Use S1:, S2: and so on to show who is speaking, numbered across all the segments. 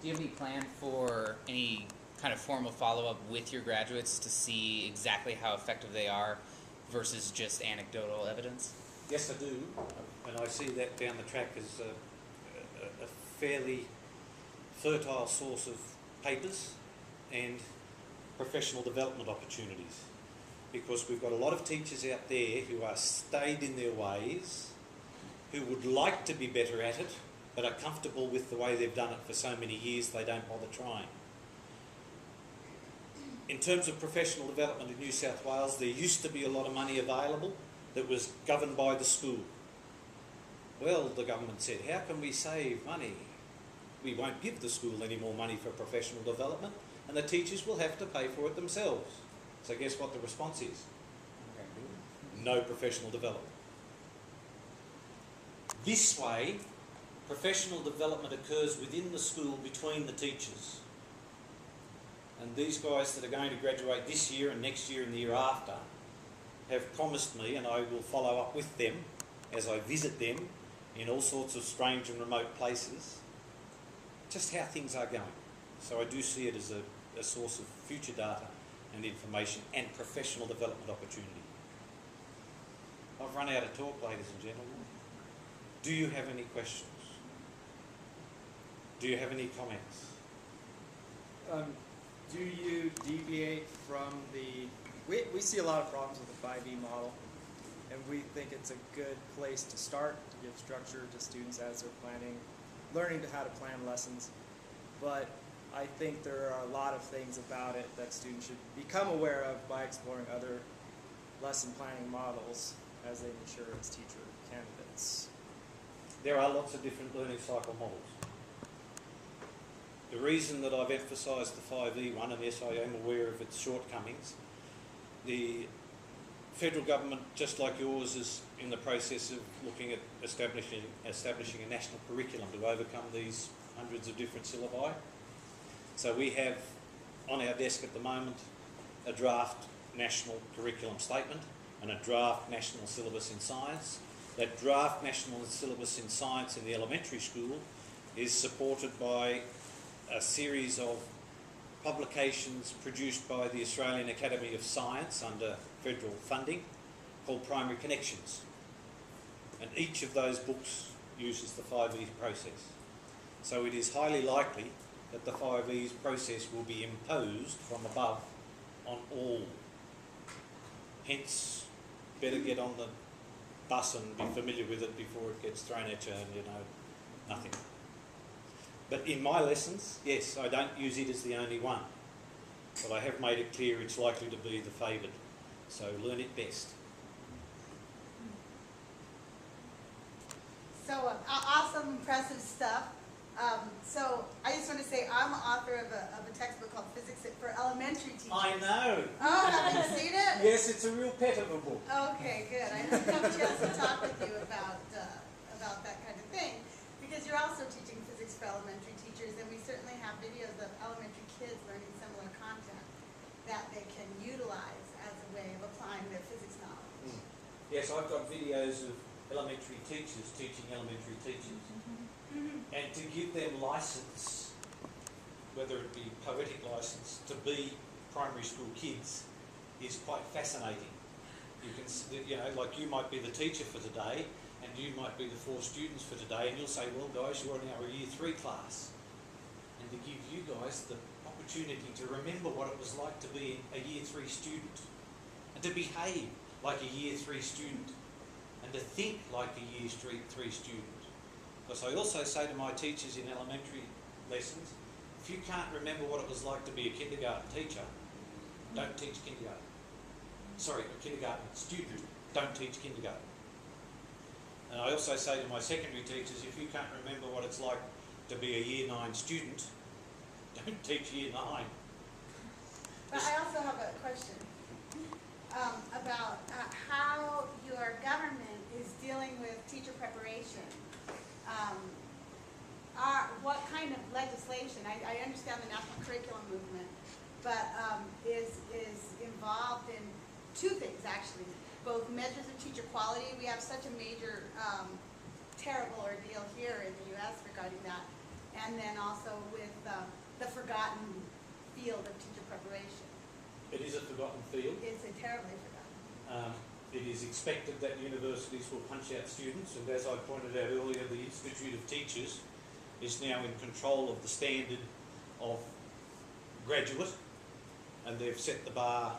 S1: Do you have any plan for any kind of formal follow-up with your graduates to see exactly how effective they are versus just anecdotal evidence?
S2: Yes, I do, and I see that down the track as a fairly fertile source of papers and professional development opportunities, because we've got a lot of teachers out there who are stayed in their ways, who would like to be better at it, but are comfortable with the way they've done it for so many years they don't bother trying. In terms of professional development in New South Wales, there used to be a lot of money available that was governed by the school. Well, the government said, how can we save money? We won't give the school any more money for professional development, and the teachers will have to pay for it themselves. So guess what the response is? No professional development. This way, professional development occurs within the school between the teachers. And these guys that are going to graduate this year and next year and the year after have promised me, and I will follow up with them as I visit them in all sorts of strange and remote places, just how things are going. So I do see it as a source of future data and information and professional development opportunity. I've run out of talk, ladies and gentlemen. Do you have any questions? Do you have any comments?
S3: Do you deviate from the... We see a lot of problems with the 5E model, and we think it's a good place to start to give structure to students as they're learning how to plan lessons. But I think there are a lot of things about it that students should become aware of by exploring other lesson planning models as they mature as teacher candidates.
S2: There are lots of different learning cycle models. The reason that I've emphasised the 5E one, and yes, I am aware of its shortcomings, the federal government, just like yours, is in the process of looking at establishing a national curriculum to overcome these hundreds of different syllabi. So we have on our desk at the moment a draft national curriculum statement and a draft national syllabus in science. That draft national syllabus in science in the elementary school is supported by a series of publications produced by the Australian Academy of Science under federal funding called Primary Connections. And each of those books uses the 5E process. So it is highly likely that the 5Es process will be imposed from above on all. Hence, better get on the bus and be familiar with it before it gets thrown at you and you know nothing. But in my lessons, yes, I don't use it as the only one. But I have made it clear it's likely to be the favoured. So learn it best.
S4: So awesome, impressive stuff. So I just want to say I'm an author of a textbook called Physics for Elementary Teachers.
S2: I know.
S4: Oh, haven't you seen it?
S2: Yes, it's a real pet of a book.
S4: Okay, good. I hope to have a chance to talk with you about that kind of thing, because you're also teaching physics for elementary teachers, and we certainly have videos of elementary kids learning similar content that they can utilize as a way of applying their physics knowledge.
S2: Yes, I've got videos of elementary teachers teaching elementary teachers. And to give them license, whether it be poetic license, to be primary school kids is quite fascinating. You can, you know, like you might be the teacher for today, and you might be the 4 students for today, and you'll say, well guys, you're in our year 3 class. And to give you guys the opportunity to remember what it was like to be a year 3 student, and to behave like a year 3 student, and to think like a year 3 student. Because I also say to my teachers in elementary lessons, if you can't remember what it was like to be a kindergarten teacher, don't teach kindergarten. Sorry, a kindergarten student, don't teach kindergarten. And I also say to my secondary teachers, if you can't remember what it's like to be a year 9 student, don't teach year 9.
S4: But I also have a question about how your government is dealing with teacher preparation. What kind of legislation, I understand the national curriculum movement, but is involved in 2 things actually, both measures of teacher quality. We have such a major, terrible ordeal here in the U.S. regarding that, and then also with the forgotten field of teacher preparation.
S2: It is a forgotten field.
S4: It's a terribly forgotten.
S2: It is expected that universities will punch out students, and as I pointed out earlier, the Institute of Teachers is now in control of the standard of graduate, and they've set the bar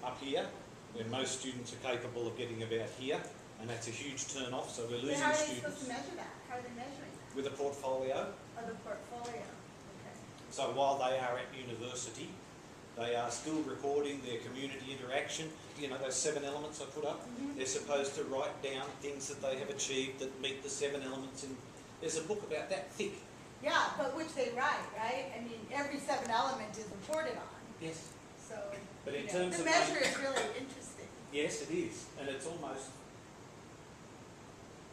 S2: up here, where most students are capable of getting about here, and that's a huge turn off, so we're losing
S4: How are they
S2: students
S4: supposed to measure that? How are they measuring that?
S2: with a portfolio.
S4: Oh, the portfolio, okay.
S2: So while they are at university, they are still recording their community interaction. You know, those 7 elements I put up? They're supposed to write down things that they have achieved that meet the 7 elements in. There's a book about that thick.
S4: Yeah, but which they write, right? I mean, every 7 element is reported on.
S2: Yes.
S4: So,
S2: But in
S4: you know,
S2: terms
S4: the
S2: of
S4: measure is really interesting.
S2: Yes, it is. And it's almost...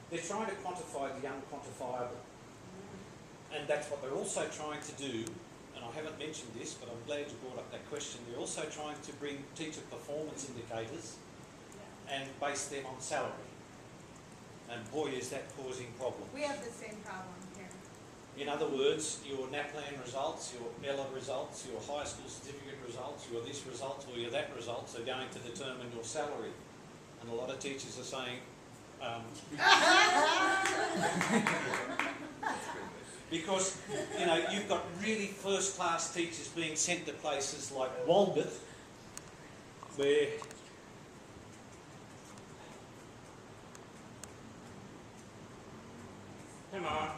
S2: They're trying to quantify the unquantifiable. And that's what they're also trying to do. And I haven't mentioned this, but I'm glad you brought up that question. They're also trying to bring teacher performance indicators and base them on salary. And boy, is that causing problems.
S4: We have the same problem here.
S2: In other words, your NAPLAN results, your ELA results, your high school certificate results, your this results or your that results are going to determine your salary. And a lot of teachers are saying, because, you know, you've got really first-class teachers being sent to places like Walgett, where come on,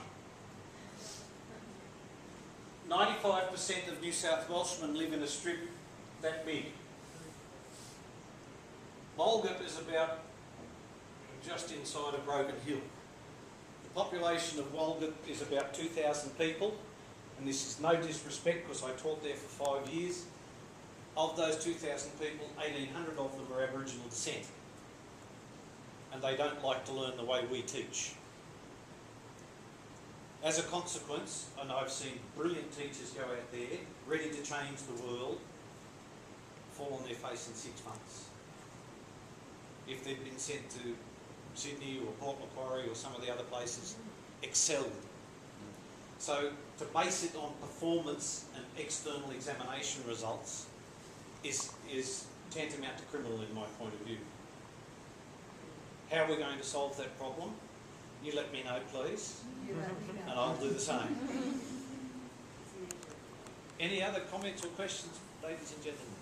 S2: 95% of New South Welshmen live in a strip that big. Walgett is about just inside of Broken Hill. The population of Walgett is about 2,000 people, and this is no disrespect because I taught there for 5 years. Of those 2,000 people, 1,800 of them are Aboriginal descent, and they don't like to learn the way we teach. As a consequence, and I've seen brilliant teachers go out there, ready to change the world, fall on their face in 6 months. If they'd been sent to Sydney or Port Macquarie or some of the other places, excelled. So to base it on performance and external examination results is tantamount to criminal in my point of view. How are we going to solve that problem? You let me know, please,
S4: You let me know.
S2: and I'll do the same. Any other comments or questions, ladies and gentlemen?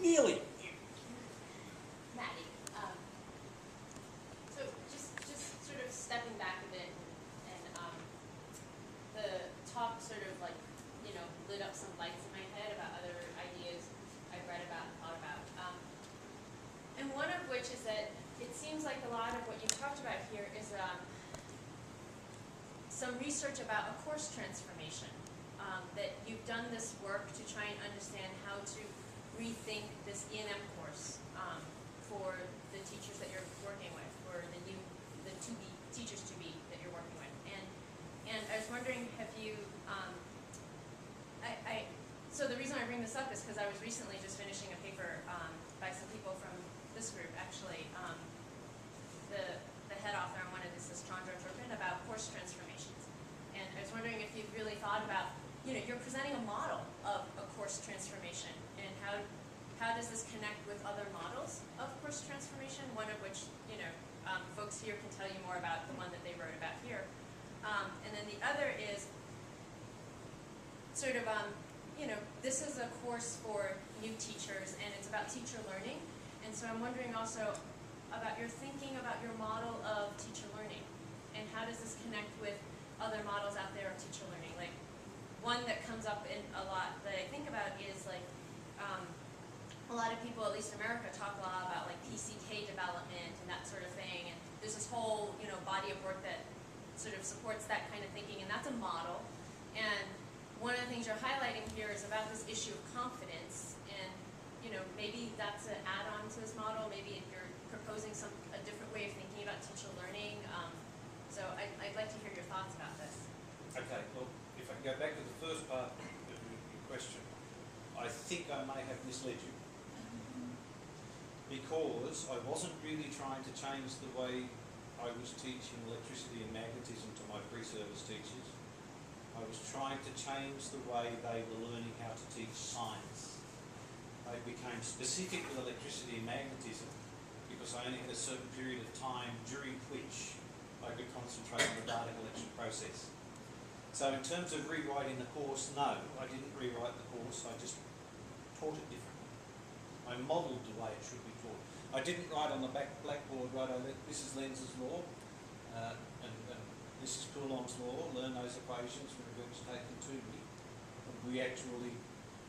S2: Nearly.
S5: Maddie, so just sort of stepping back a bit, and the talk sort of like, you know, lit up some lights in my head about other ideas I've read about and thought about. And one of which is that it seems like a lot of what you talked about here is some research about a course transformation, that you've done this work to try and understand how to rethink this E&M course for the teachers that you're working with, or the teachers to be that you're working with. And I was wondering, have you, so the reason I bring this up is because I was recently just finishing a paper by some people from this group, actually. The head author on one of this is Chandra Turpin, about course transformations. And I was wondering if you've really thought about, you know, you're presenting a model of a course transformation, and how does this connect with other models of course transformation, one of which, you know, folks here can tell you more about the one that they wrote about here. And then the other is sort of, you know, this is a course for new teachers, and it's about teacher learning. And so I'm wondering also about your thinking about your model of teacher learning, and how does this connect with other models out there of teacher learning? Like, one that comes up in a lot that I think about is like, a lot of people, at least in America, talk a lot about like PCK development and that sort of thing. And there's this whole, you know, body of work that sort of supports that kind of thinking, and that's a model. And one of the things you're highlighting here is about this issue of confidence. And, you know, maybe that's an add-on to this model. Maybe if you're proposing a different way of thinking about teacher learning. So I'd like to hear your thoughts about this.
S2: Okay, well, if I can go back to the first part of your question, I think I may have misled you. Because I wasn't really trying to change the way I I was teaching electricity and magnetism to my pre-service teachers, I was trying to change the way they were learning how to teach science. They became specific with electricity and magnetism because I only had a certain period of time during which I could concentrate on the data collection process. So in terms of rewriting the course, no, I didn't rewrite the course, I just taught it differently. I modelled the way it should be taught. I didn't write on the back blackboard, this is Lenz's law, and this is Coulomb's law, learn those equations when it was taken to me. We actually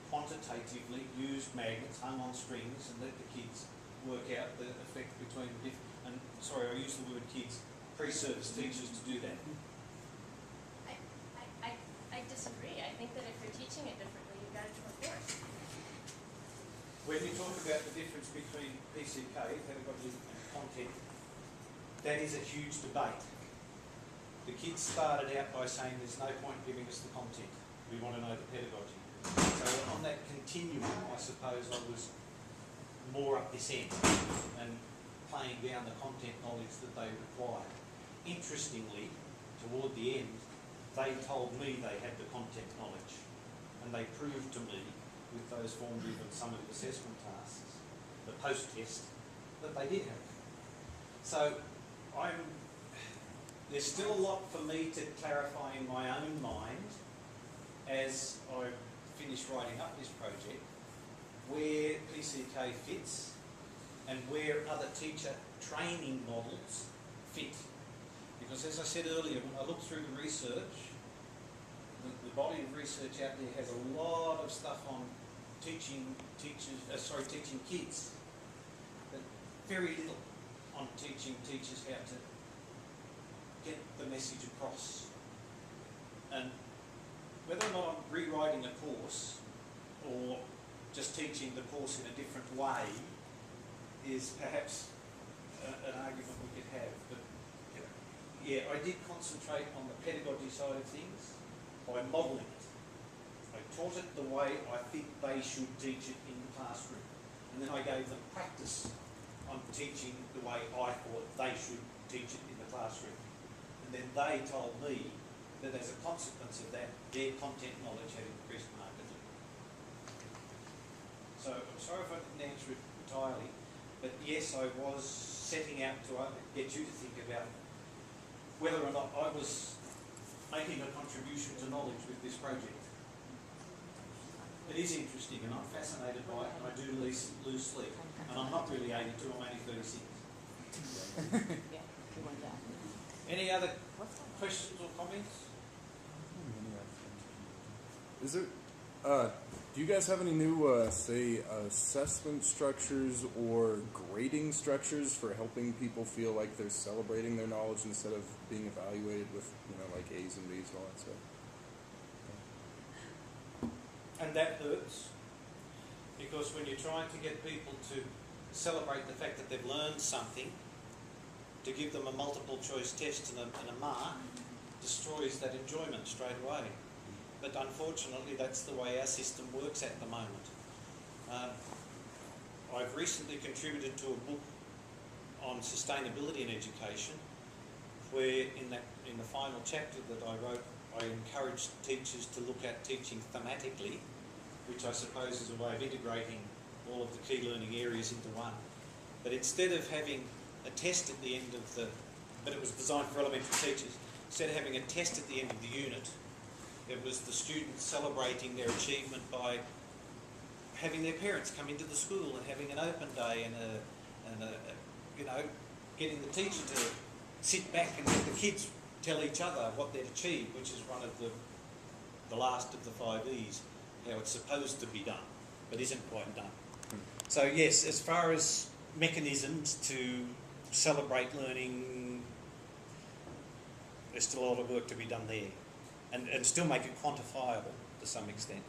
S2: quantitatively used magnets hung on strings and let the kids work out the effect between the different, I use the word kids, pre-service teachers to do that.
S5: I disagree. I think that if you're teaching it differently, you've got it to a course.
S2: When you talk about the difference between PCK, pedagogy, and content, that is a huge debate. The kids started out by saying there's no point giving us the content, we want to know the pedagogy. So on that continuum, I suppose I was more up this end and playing down the content knowledge that they required. Interestingly, toward the end, they told me they had the content knowledge, and they proved to me with those formative and summative assessment tasks, the post-test, that they did have it. So there's still a lot for me to clarify in my own mind as I finish writing up this project, where PCK fits and where other teacher training models fit. Because as I said earlier, when I look through the research, the body of research out there has a lot of stuff on teaching kids, but very little on teaching teachers how to get the message across. And whether or not I'm rewriting a course or just teaching the course in a different way is perhaps an argument we could have. But yeah, I did concentrate on the pedagogy side of things by modelling it. I taught it the way I think they should teach it in the classroom. And then I gave them practice on teaching the way I thought they should teach it in the classroom. And then they told me that as a consequence of that, their content knowledge had increased markedly. So I'm sorry if I didn't answer it entirely, but yes, I was setting out to get you to think about whether or not I was making a contribution to knowledge with this project. It is interesting and I'm fascinated by it and I do lose sleep. And I'm not really 82, I'm only 36. Any other questions or comments?
S6: Is there, do you guys have any new, say, assessment structures or grading structures for helping people feel like they're celebrating their knowledge instead of being evaluated with, like A's and B's and all that stuff?
S2: And that hurts, because when you're trying to get people to celebrate the fact that they've learned something, to give them a multiple choice test and a mark destroys that enjoyment straight away. But unfortunately, that's the way our system works at the moment. I've recently contributed to a book on sustainability in education, where in the final chapter that I wrote, I encouraged teachers to look at teaching thematically, which I suppose is a way of integrating all of the key learning areas into one. But instead of having a test at the end of but it was designed for elementary teachers, instead of having a test at the end of the unit, it was the students celebrating their achievement by having their parents come into the school and having an open day and getting the teacher to sit back and let the kids tell each other what they'd achieved, which is one of the last of the 5 E's, how it's supposed to be done, but isn't quite done. So yes, as far as mechanisms to celebrate learning, there's still a lot of work to be done there, and still make it quantifiable to some extent.